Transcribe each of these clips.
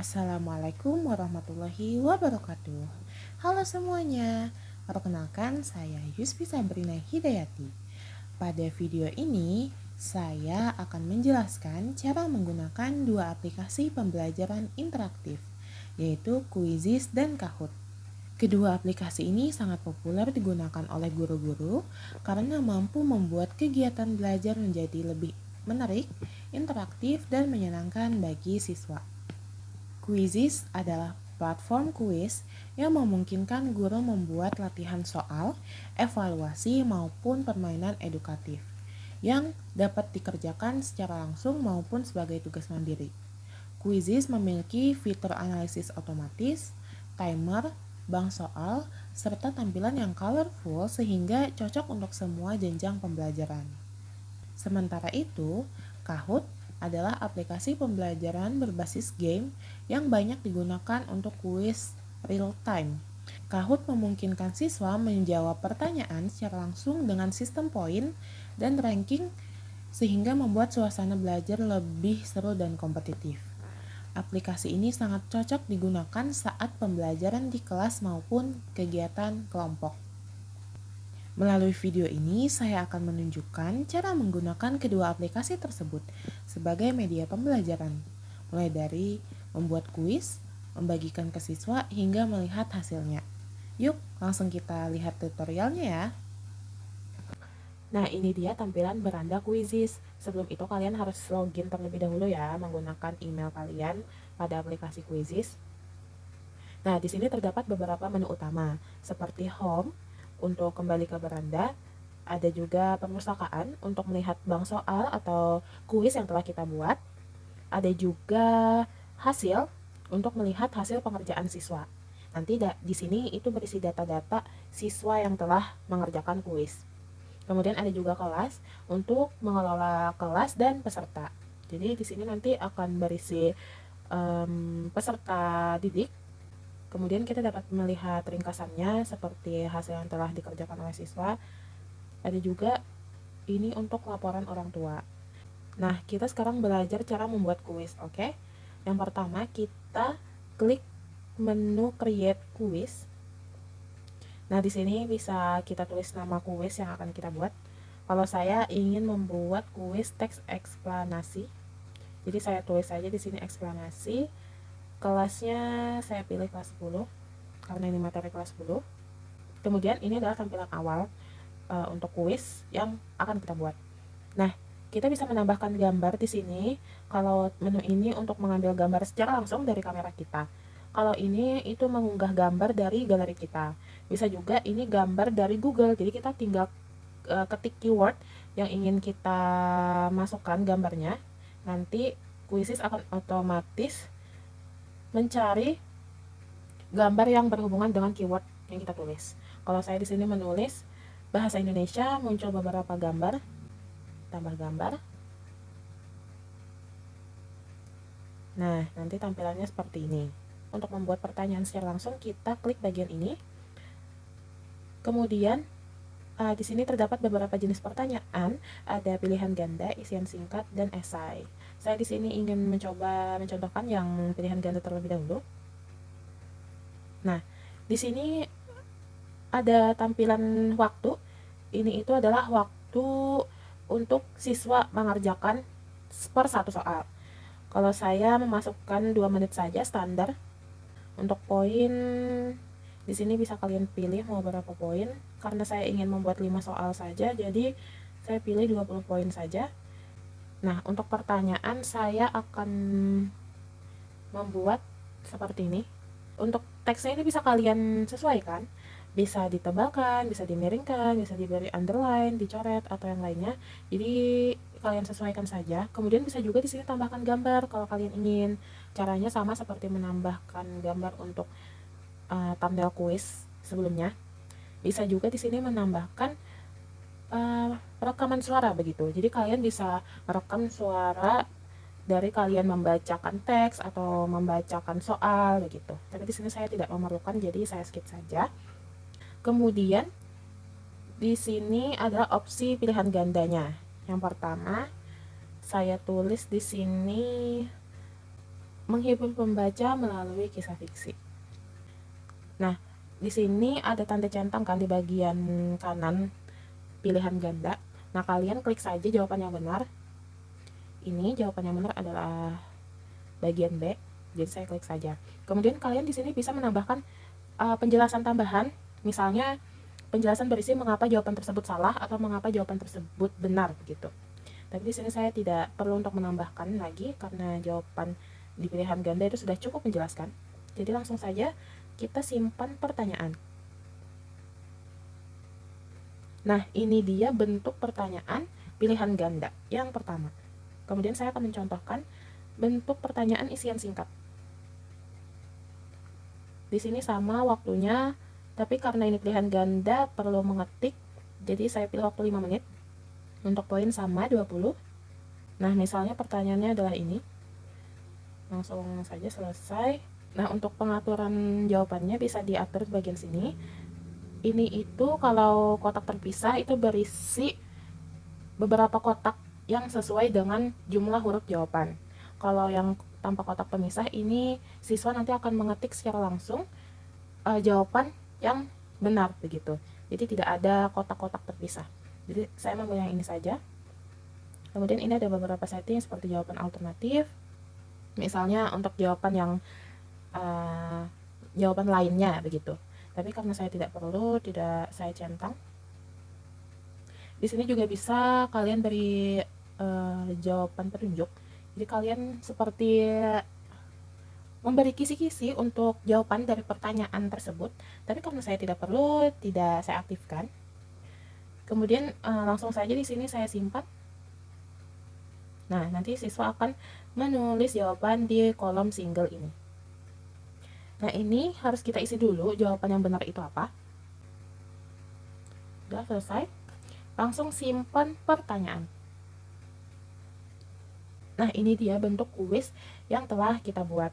Assalamualaikum warahmatullahi wabarakatuh. Halo semuanya, perkenalkan saya Yusfi Sabrina Hidayati. Pada video ini, saya akan menjelaskan cara menggunakan dua aplikasi pembelajaran interaktif, yaitu Quizizz dan Kahoot. Kedua aplikasi ini sangat populer digunakan oleh guru-guru karena mampu membuat kegiatan belajar menjadi lebih menarik, interaktif, dan menyenangkan bagi siswa. Quizizz adalah platform kuis yang memungkinkan guru membuat latihan soal, evaluasi, maupun permainan edukatif yang dapat dikerjakan secara langsung maupun sebagai tugas mandiri. Quizizz memiliki fitur analisis otomatis, timer, bank soal, serta tampilan yang colorful sehingga cocok untuk semua jenjang pembelajaran. Sementara itu, Kahoot adalah aplikasi pembelajaran berbasis game yang banyak digunakan untuk kuis real time. Kahoot memungkinkan siswa menjawab pertanyaan secara langsung dengan sistem poin dan ranking sehingga membuat suasana belajar lebih seru dan kompetitif. Aplikasi ini sangat cocok digunakan saat pembelajaran di kelas maupun kegiatan kelompok. Melalui video ini, saya akan menunjukkan cara menggunakan kedua aplikasi tersebut sebagai media pembelajaran, mulai dari membuat kuis, membagikan ke siswa, hingga melihat hasilnya. Yuk, langsung kita lihat tutorialnya ya. Nah, ini dia tampilan beranda Quizizz. Sebelum itu kalian harus login terlebih dahulu ya, menggunakan email kalian pada aplikasi Quizizz. Nah, di sini terdapat beberapa menu utama, seperti Home untuk kembali ke beranda, ada juga perpustakaan untuk melihat bank soal atau kuis yang telah kita buat, ada juga hasil untuk melihat hasil pengerjaan siswa. Nanti di sini itu berisi data-data siswa yang telah mengerjakan kuis. Kemudian ada juga kelas untuk mengelola kelas dan peserta. Jadi di sini nanti akan berisi peserta didik. Kemudian kita dapat melihat ringkasannya seperti hasil yang telah dikerjakan oleh siswa. Ada juga ini untuk laporan orang tua. Nah, kita sekarang belajar cara membuat kuis, oke? Yang pertama, kita klik menu create kuis. Nah, di sini bisa kita tulis nama kuis yang akan kita buat. Kalau saya ingin membuat kuis teks eksplanasi, jadi saya tulis saja di sini eksplanasi. Kelasnya saya pilih kelas 10 karena ini materi kelas 10. Kemudian ini adalah tampilan awal untuk kuis yang akan kita buat. Nah, kita bisa menambahkan gambar di sini. Kalau menu ini untuk mengambil gambar secara langsung dari kamera kita. Kalau ini itu mengunggah gambar dari galeri kita. Bisa juga ini gambar dari Google. Jadi kita tinggal ketik keyword yang ingin kita masukkan gambarnya. Nanti Quizizz akan otomatis mencari gambar yang berhubungan dengan keyword yang kita tulis. Kalau saya di sini menulis bahasa Indonesia, muncul beberapa gambar, tambah gambar. Nah, nanti tampilannya seperti ini. Untuk membuat pertanyaan secara langsung, kita klik bagian ini. Kemudian di sini terdapat beberapa jenis pertanyaan, ada pilihan ganda, isian singkat, dan esai. Saya di sini ingin mencoba mencontohkan yang pilihan ganda terlebih dahulu. Nah, di sini ada tampilan waktu. Ini itu adalah waktu untuk siswa mengerjakan per satu soal. Kalau saya memasukkan 2 menit saja standar. Untuk poin di sini bisa kalian pilih mau berapa poin. Karena saya ingin membuat 5 soal saja, jadi saya pilih 20 poin saja. Nah, untuk pertanyaan saya akan membuat seperti ini. Untuk teksnya ini bisa kalian sesuaikan, bisa ditebalkan, bisa dimiringkan, bisa diberi underline, dicoret, atau yang lainnya. Jadi kalian sesuaikan saja. Kemudian bisa juga di sini tambahkan gambar kalau kalian ingin. Caranya sama seperti menambahkan gambar untuk thumbnail kuis sebelumnya. Bisa juga di sini menambahkan rekaman suara begitu. Jadi kalian bisa merekam suara dari kalian membacakan teks atau membacakan soal begitu. Tapi di sini saya tidak memerlukan, jadi saya skip saja. Kemudian di sini ada opsi pilihan gandanya. Yang pertama, saya tulis di sini menghibur pembaca melalui kisah fiksi. Nah, di sini ada tanda centang kan di bagian kanan pilihan ganda. Nah, kalian klik saja jawaban yang benar. Ini jawaban yang benar adalah bagian B. Jadi saya klik saja. Kemudian kalian di sini bisa menambahkan penjelasan tambahan, misalnya penjelasan berisi mengapa jawaban tersebut salah atau mengapa jawaban tersebut benar begitu. Tapi di sini saya tidak perlu untuk menambahkan lagi karena jawaban di pilihan ganda itu sudah cukup menjelaskan. Jadi langsung saja kita simpan pertanyaan. Nah, ini dia bentuk pertanyaan pilihan ganda yang pertama. Kemudian saya akan mencontohkan bentuk pertanyaan isian singkat. Di sini sama waktunya, tapi karena ini pilihan ganda perlu mengetik, jadi saya pilih waktu 5 menit. Untuk poin sama 20. Nah, misalnya pertanyaannya adalah ini. Langsung saja selesai. Nah, untuk pengaturan jawabannya bisa diatur di bagian sini. Ini itu kalau kotak terpisah itu berisi beberapa kotak yang sesuai dengan jumlah huruf jawaban. Kalau yang tanpa kotak pemisah ini siswa nanti akan mengetik secara langsung jawaban yang benar begitu. Jadi tidak ada kotak-kotak terpisah. Jadi saya memilih yang ini saja. Kemudian ini ada beberapa setting seperti jawaban alternatif. Misalnya untuk jawaban yang jawaban lainnya begitu. Tapi karena saya tidak perlu, tidak saya centang. Di sini juga bisa kalian beri jawaban petunjuk. Jadi kalian seperti memberi kisi-kisi untuk jawaban dari pertanyaan tersebut. Tapi karena saya tidak perlu, tidak saya aktifkan. Kemudian langsung saja di sini saya simpan. Nah, nanti siswa akan menulis jawaban di kolom single ini. Nah, ini harus kita isi dulu jawaban yang benar itu apa. Sudah selesai. Langsung simpan pertanyaan. Nah, ini dia bentuk kuis yang telah kita buat.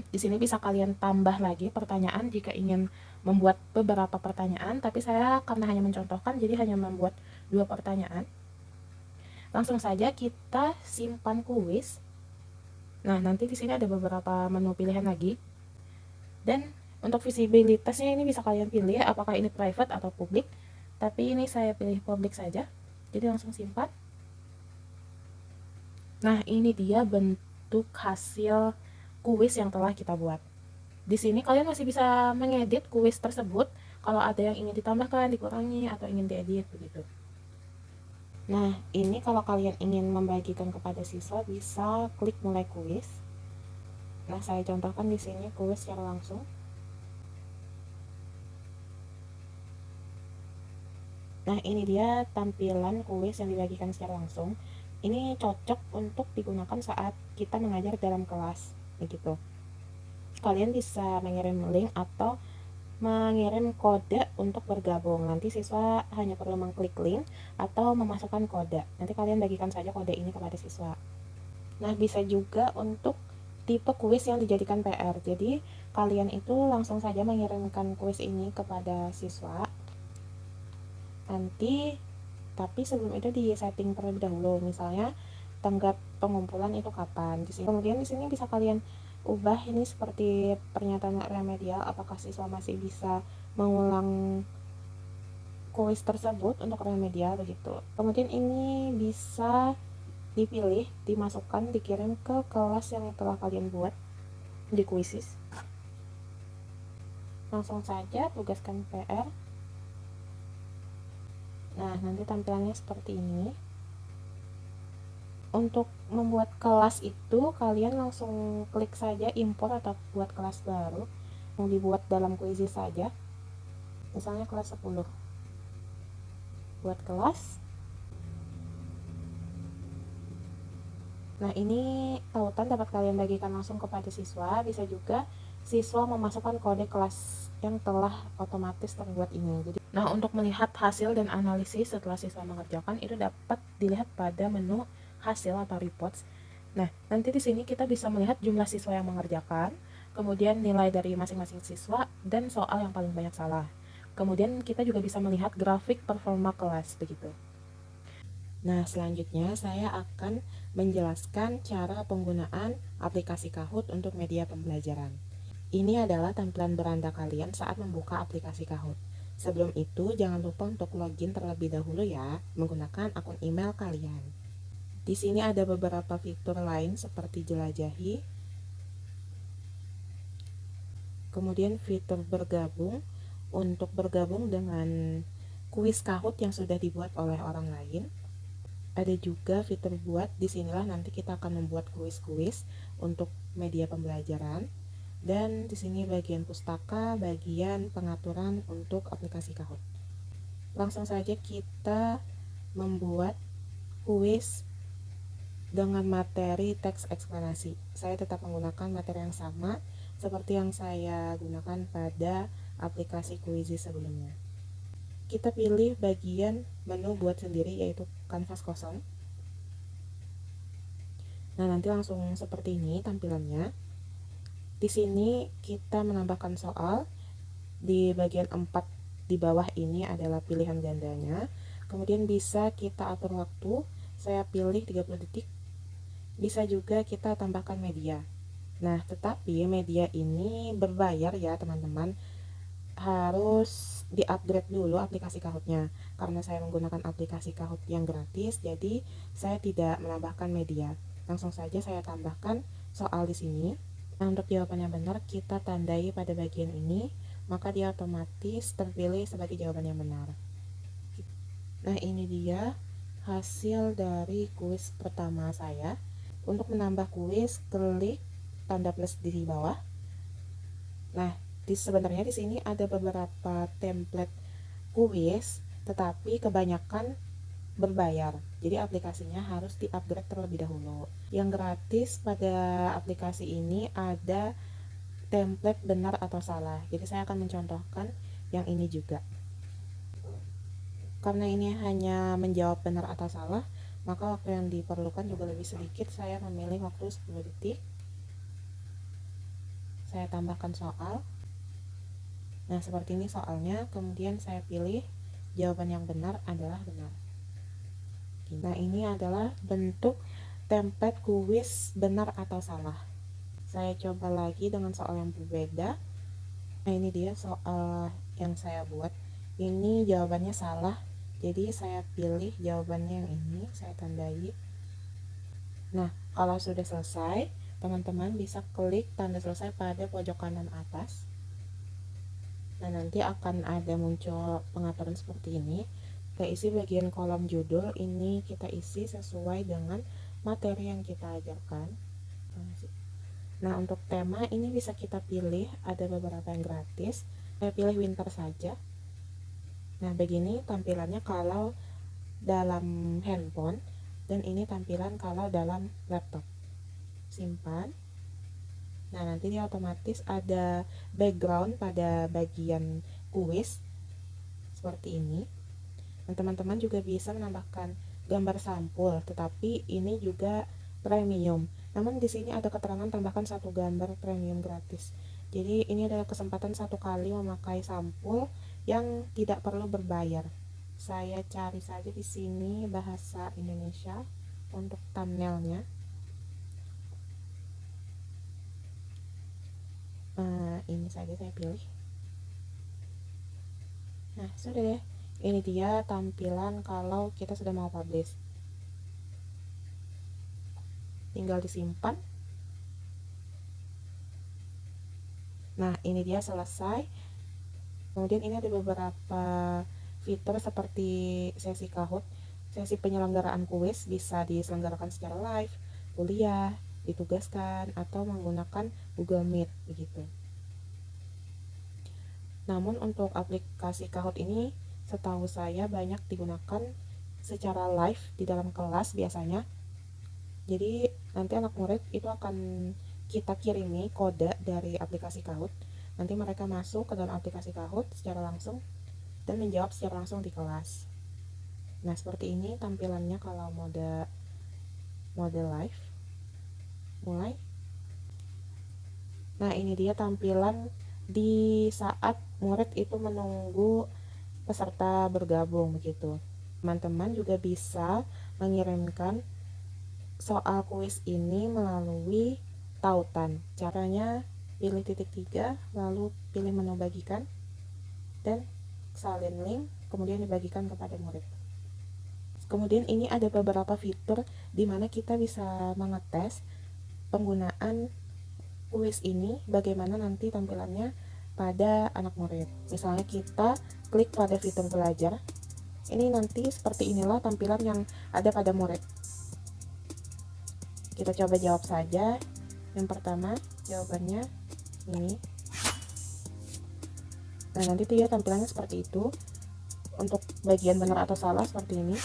Di sini bisa kalian tambah lagi pertanyaan jika ingin membuat beberapa pertanyaan, tapi saya karena hanya mencontohkan jadi hanya membuat 2 pertanyaan. Langsung saja kita simpan kuis. Nah, nanti di sini ada beberapa menu pilihan lagi. Dan untuk visibilitasnya ini bisa kalian pilih apakah ini private atau publik. Tapi ini saya pilih publik saja. Jadi langsung simpan. Nah, ini dia bentuk hasil kuis yang telah kita buat. Di sini kalian masih bisa mengedit kuis tersebut kalau ada yang ingin ditambahkan, dikurangi, atau ingin diedit begitu. Nah, ini kalau kalian ingin membagikan kepada siswa bisa klik mulai kuis. Nah, saya contohkan di sini kuis secara langsung. Nah, ini dia tampilan kuis yang dibagikan secara langsung. Ini cocok untuk digunakan saat kita mengajar dalam kelas begitu. Kalian bisa mengirim link atau mengirim kode untuk bergabung. Nanti siswa hanya perlu mengklik link atau memasukkan kode. Nanti kalian bagikan saja kode ini kepada siswa. Nah, bisa juga untuk tipe kuis yang dijadikan PR. Jadi kalian itu langsung saja mengirimkan kuis ini kepada siswa. Nanti tapi sebelum itu di setting terlebih dahulu, misalnya tanggap pengumpulan itu kapan. Kemudian di sini bisa kalian ubah ini seperti pernyataan remedial, apakah siswa masih bisa mengulang kuis tersebut untuk remedial begitu. Kemudian ini bisa dipilih, dimasukkan, dikirim ke kelas yang telah kalian buat di kuisis. Langsung saja tugaskan PR. Nah, nanti tampilannya seperti ini. Untuk membuat kelas itu kalian langsung klik saja import atau buat kelas baru yang dibuat dalam kuisis saja. Misalnya kelas 10. Buat kelas. Nah, ini tautan dapat kalian bagikan langsung kepada siswa. Bisa juga siswa memasukkan kode kelas yang telah otomatis terbuat ini. Jadi, nah, untuk melihat hasil dan analisis setelah siswa mengerjakan itu dapat dilihat pada menu hasil atau reports. Nah, nanti di sini kita bisa melihat jumlah siswa yang mengerjakan, kemudian nilai dari masing-masing siswa, dan soal yang paling banyak salah. Kemudian kita juga bisa melihat grafik performa kelas begitu. Nah, selanjutnya saya akan menjelaskan cara penggunaan aplikasi Kahoot untuk media pembelajaran. Ini adalah tampilan beranda kalian saat membuka aplikasi Kahoot. Sebelum itu, jangan lupa untuk login terlebih dahulu ya, menggunakan akun email kalian. Di sini ada beberapa fitur lain seperti jelajahi, kemudian fitur bergabung untuk bergabung dengan kuis Kahoot yang sudah dibuat oleh orang lain. Ada juga fitur buat, disinilah nanti kita akan membuat kuis-kuis untuk media pembelajaran. Dan di sini bagian pustaka, bagian pengaturan untuk aplikasi Kahoot. Langsung saja kita membuat kuis dengan materi teks eksplanasi. Saya tetap menggunakan materi yang sama seperti yang saya gunakan pada aplikasi Quizy sebelumnya. Kita pilih bagian menu buat sendiri, yaitu kanvas kosong. Nah, nanti langsung seperti ini tampilannya. Di sini kita menambahkan soal. Di bagian 4 di bawah ini adalah pilihan gandanya. Kemudian bisa kita atur waktu. Saya pilih 30 detik. Bisa juga kita tambahkan media. Nah, tetapi media ini berbayar ya, teman-teman. Harus di-upgrade dulu aplikasi Kahoot-nya. Karena saya menggunakan aplikasi Kahoot yang gratis, jadi saya tidak menambahkan media. Langsung saja saya tambahkan soal di sini. Nah, untuk jawaban yang benar kita tandai pada bagian ini, maka dia otomatis terpilih sebagai jawaban yang benar. Nah, ini dia hasil dari kuis pertama saya. Untuk menambah kuis, klik tanda plus di bawah. Nah, sebenarnya di sini ada beberapa template kuis, tetapi kebanyakan berbayar. Jadi aplikasinya harus di-upgrade terlebih dahulu. Yang gratis pada aplikasi ini ada template benar atau salah. Jadi saya akan mencontohkan yang ini juga. Karena ini hanya menjawab benar atau salah, maka waktu yang diperlukan juga lebih sedikit. Saya memilih waktu 10 detik. Saya tambahkan soal. Nah, seperti ini soalnya. Kemudian saya pilih jawaban yang benar adalah benar. Nah, ini adalah bentuk template kuis benar atau salah. Saya coba lagi dengan soal yang berbeda. Nah, ini dia soal yang saya buat. Ini jawabannya salah, jadi saya pilih jawabannya yang ini, saya tandai. Nah, kalau sudah selesai, teman-teman bisa klik tanda selesai pada pojok kanan atas. Nah, nanti akan ada muncul pengaturan seperti ini. Kita isi bagian kolom judul, ini kita isi sesuai dengan materi yang kita ajarkan. Nah, untuk tema ini bisa kita pilih, ada beberapa yang gratis. Saya pilih winter saja. Nah, begini tampilannya kalau dalam handphone, dan ini tampilan kalau dalam laptop. Simpan. Nah, nanti dia otomatis ada background pada bagian kuis seperti ini. Dan teman-teman juga bisa menambahkan gambar sampul, tetapi ini juga premium. Namun di sini ada keterangan tambahkan satu gambar premium gratis. Jadi ini adalah kesempatan satu kali memakai sampul yang tidak perlu berbayar. Saya cari saja di sini bahasa Indonesia untuk thumbnailnya. Ini saja saya pilih. Nah, sudah deh. Ini dia tampilan kalau kita sudah mau publish. Tinggal disimpan. Nah, ini dia selesai. Kemudian ini ada beberapa fitur seperti sesi Kahoot. Sesi penyelenggaraan kuis bisa diselenggarakan secara live, kuliah, ditugaskan, atau menggunakan Google Meet begitu. Namun untuk aplikasi Kahoot ini setahu saya banyak digunakan secara live di dalam kelas biasanya. Jadi nanti anak murid itu akan kita kirimi kode dari aplikasi Kahoot. Nanti mereka masuk ke dalam aplikasi Kahoot secara langsung dan menjawab secara langsung di kelas. Nah, seperti ini tampilannya kalau mode live. Mulai. Nah, ini dia tampilan di saat murid itu menunggu peserta bergabung begitu. Teman-teman juga bisa mengirimkan soal kuis ini melalui tautan. Caranya pilih titik 3, lalu pilih menu bagikan, dan salin link, kemudian dibagikan kepada murid. Kemudian ini ada beberapa fitur di mana kita bisa mengetes penggunaan kuis ini, bagaimana nanti tampilannya pada anak murid. Misalnya kita klik pada fitur belajar, ini nanti seperti inilah tampilan yang ada pada murid. Kita coba jawab saja. Yang pertama jawabannya ini. Nah, nanti dia tampilannya seperti itu. Untuk bagian benar atau salah seperti ini.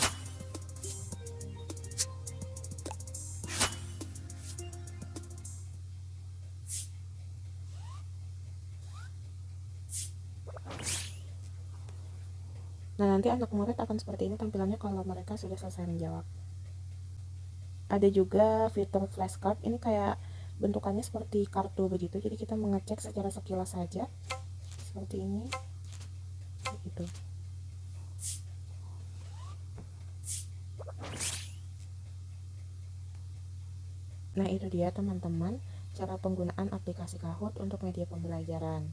Nah, nanti anak murid akan seperti ini tampilannya kalau mereka sudah selesai menjawab. Ada juga fitur flashcard, ini kayak bentukannya seperti kartu begitu, jadi kita mengecek secara sekilas saja seperti ini gitu. Nah, itu dia teman-teman cara penggunaan aplikasi Kahoot untuk media pembelajaran.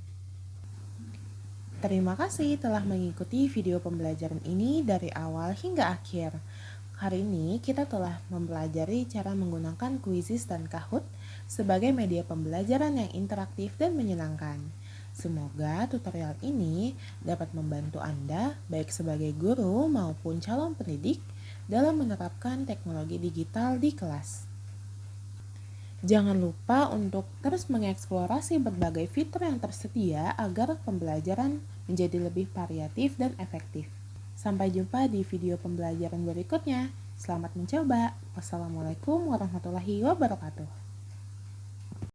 Terima kasih telah mengikuti video pembelajaran ini dari awal hingga akhir. Hari ini kita telah mempelajari cara menggunakan Quizizz dan Kahoot sebagai media pembelajaran yang interaktif dan menyenangkan. Semoga tutorial ini dapat membantu Anda baik sebagai guru maupun calon pendidik dalam menerapkan teknologi digital di kelas. Jangan lupa untuk terus mengeksplorasi berbagai fitur yang tersedia agar pembelajaran menjadi lebih variatif dan efektif. Sampai jumpa di video pembelajaran berikutnya. Selamat mencoba. Wassalamualaikum warahmatullahi wabarakatuh.